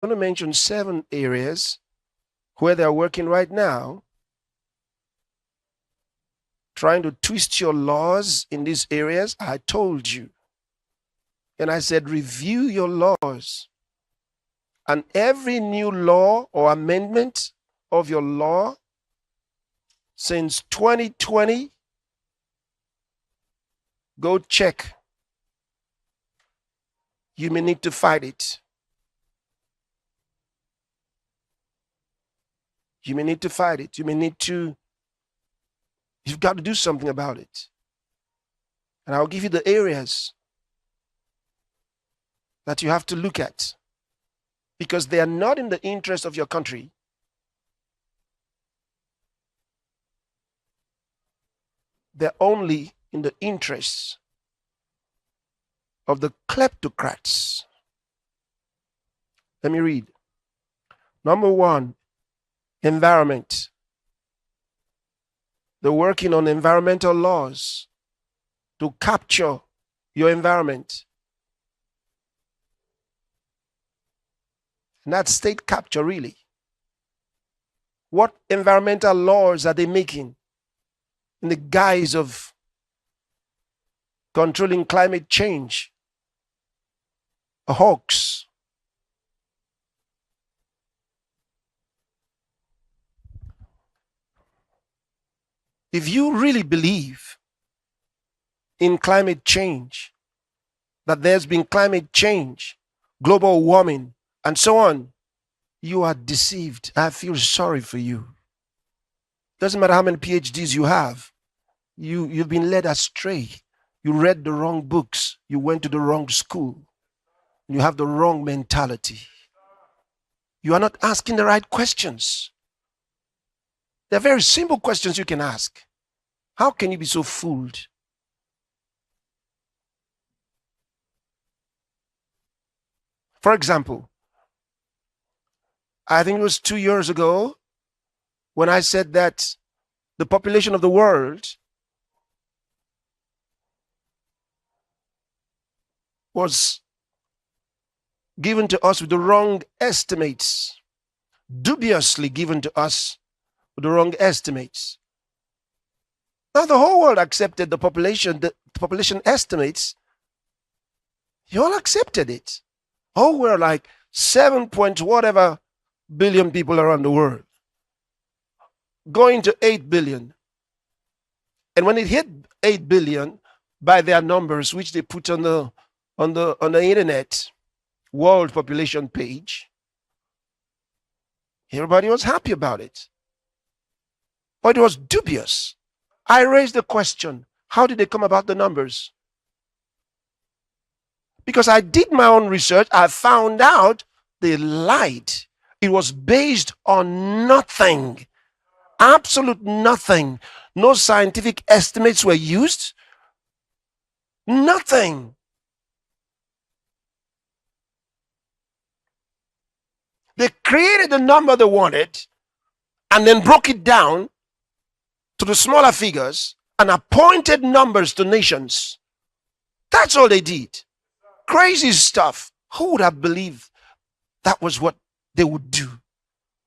going to mention 7 areas where they're working right now, trying to twist your laws in these areas. I told you. And I said, review your laws. And every new law or amendment of your law since 2020, go check. You may need to fight it. You may need to fight it. You've got to do something about it. And I'll give you the areas that you have to look at, because they are not in the interest of your country. They're only in the interests of the kleptocrats. Let me read. Number 1, environment. They're working on environmental laws to capture your environment. And that's state capture, really. What environmental laws are they making in the guise of controlling climate change? A hoax. If you really believe in climate change, that there's been climate change, global warming, and so on, you are deceived. I feel sorry for you. Doesn't matter how many PhDs you have, you've been led astray. You read the wrong books. You went to the wrong school. You have the wrong mentality. You are not asking the right questions. They're very simple questions you can ask. How can you be so fooled? For example, I think it was 2 years ago when I said that the population of the world was given to us with the wrong estimates, dubiously given to us with the wrong estimates. Now the whole world accepted the population estimates. You all accepted it. Oh, we're like 7 point whatever billion people around the world, going to 8 billion. And when it hit 8 billion by their numbers, which they put on the internet world population page, everybody was happy about it. But it was dubious. I raised the question, how did they come about the numbers? Because I did my own research, I found out they lied. It was based on nothing, absolute nothing. No scientific estimates were used. Nothing. They created the number they wanted and then broke it down to the smaller figures and appointed numbers to nations. That's all they did. Crazy stuff. Who would have believed that was what they would do?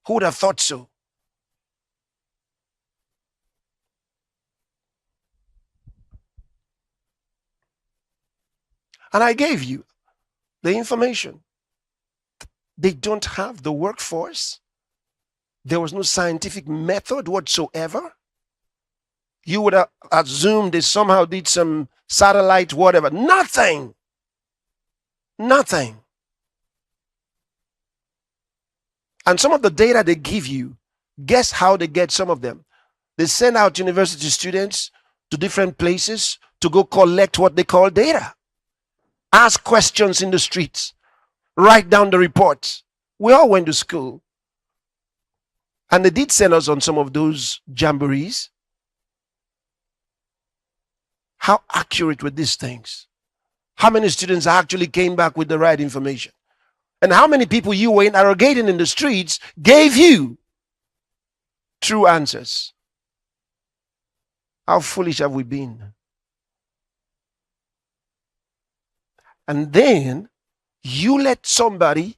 Who would have thought so? And I gave you the information. They don't have the workforce. There was no scientific method whatsoever. You would have assumed they somehow did some satellite, whatever. Nothing. Nothing. And some of the data they give you, guess how they get some of them? They send out university students to different places to go collect what they call data. Ask questions in the streets. Write down the reports. We all went to school. And they did send us on some of those jamborees. How accurate were these things? How many students actually came back with the right information? And how many people you were interrogating in the streets gave you true answers? How foolish have we been? And then you let somebody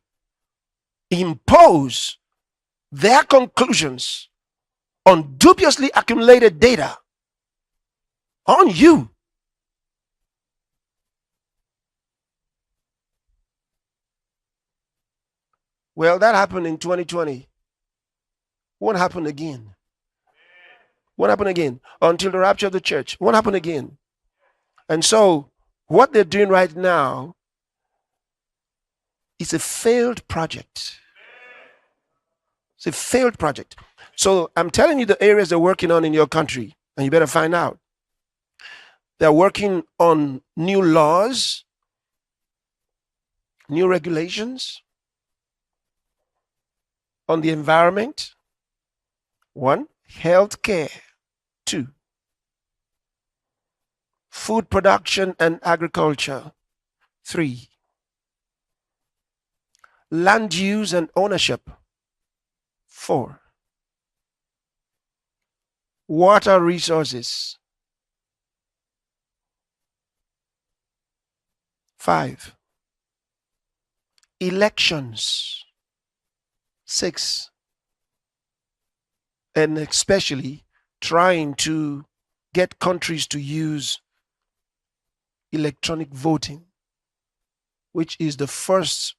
impose their conclusions on dubiously accumulated data on you. Well, that happened in 2020. Won't happen again. Won't happen again until the rapture of the church. Won't happen again. And so, what they're doing right now is a failed project. It's a failed project. So, I'm telling you the areas they're working on in your country, and you better find out. They're working on new laws, new regulations on the environment. 1, healthcare. 2, food production and agriculture. 3, land use and ownership. 4, water resources. 5, elections. 6, and especially trying to get countries to use electronic voting, which is the first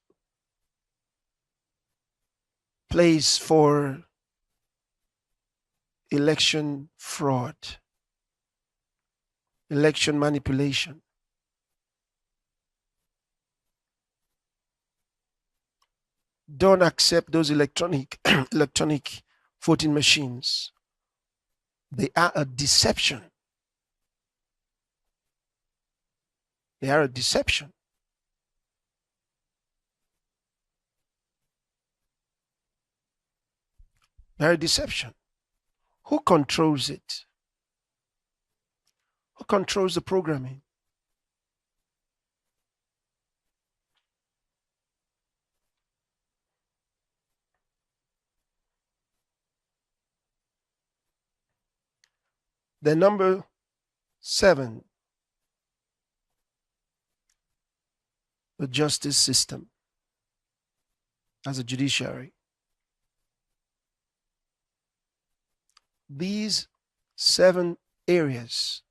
place for election fraud, election manipulation. Don't accept those electronic voting machines. They are a deception. They are a deception. They are a deception. Who controls it? Who controls the programming? The number 7, the justice system as a judiciary. These 7 areas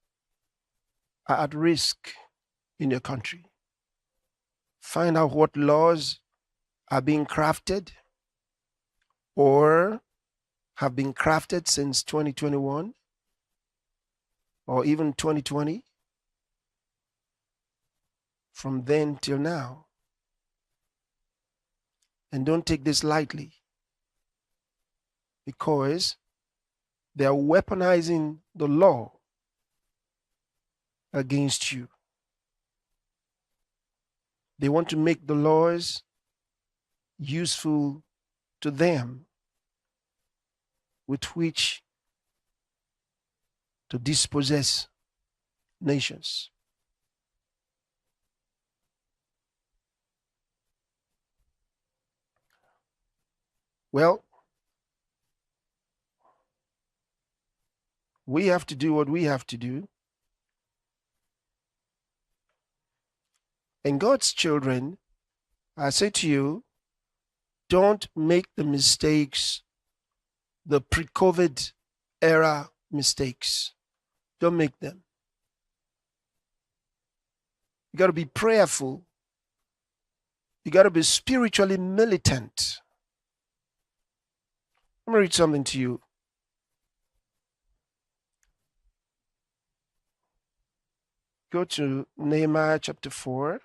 are at risk in your country. Find out what laws are being crafted or have been crafted since 2021 or even 2020, from then till now. And don't take this lightly, because they are weaponizing the law against you. They want to make the laws useful to them, with which to dispossess nations. Well, we have to do what we have to do. And God's children, I say to you, don't make the mistakes, the pre-COVID era mistakes. Don't make them. You got to be prayerful. You got to be spiritually militant. Let me read something to you. Go to Nehemiah chapter 4,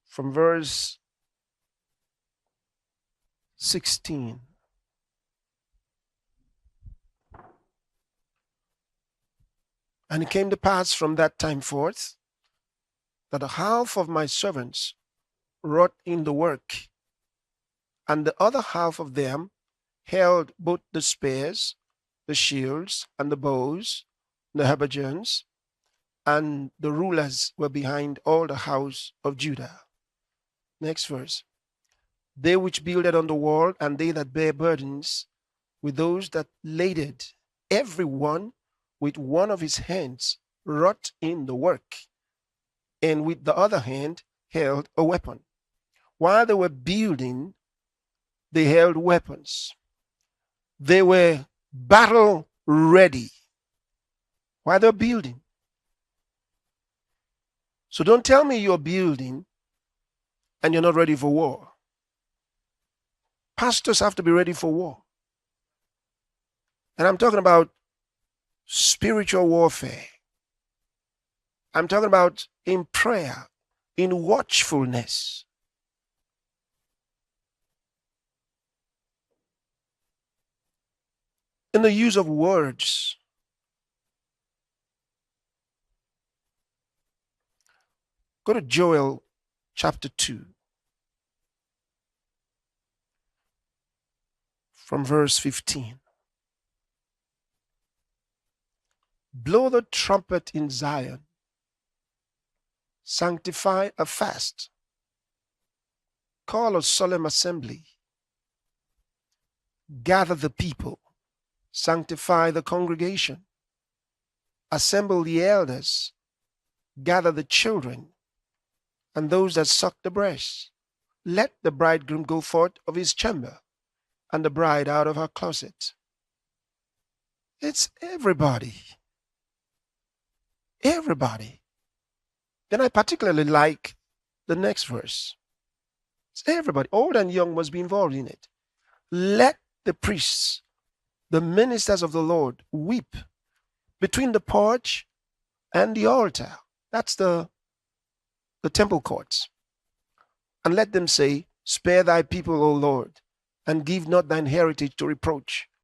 from verse 16. And it came to pass from that time forth that a half of my servants wrought in the work, and the other half of them held both the spears, the shields, and the bows, the habergeons, and the rulers were behind all the house of Judah. Next verse. They which builded on the wall, and they that bear burdens, with those that laded, every one with one of his hands wrought in the work, and with the other hand held a weapon. while they were building, they held weapons. They were battle ready while they're building. So don't tell me you're building and you're not ready for war. Pastors have to be ready for war. And I'm talking about spiritual warfare. I'm talking about in prayer, in watchfulness. In the use of words. Go to Joel chapter 2. From verse 15. Blow the trumpet in Zion. Sanctify a fast. Call a solemn assembly. Gather the people. Sanctify the congregation. Assemble the elders. Gather the children and those that suck the breast. Let the bridegroom go forth of his chamber, and the bride out of her closet. It's everybody. Everybody. Then I particularly like the next verse. It's everybody. Old and young must be involved in it. Let the priests, the ministers of the Lord, weep between the porch and the altar. That's the temple courts. And let them say, spare thy people, O Lord, and give not thine heritage to reproach.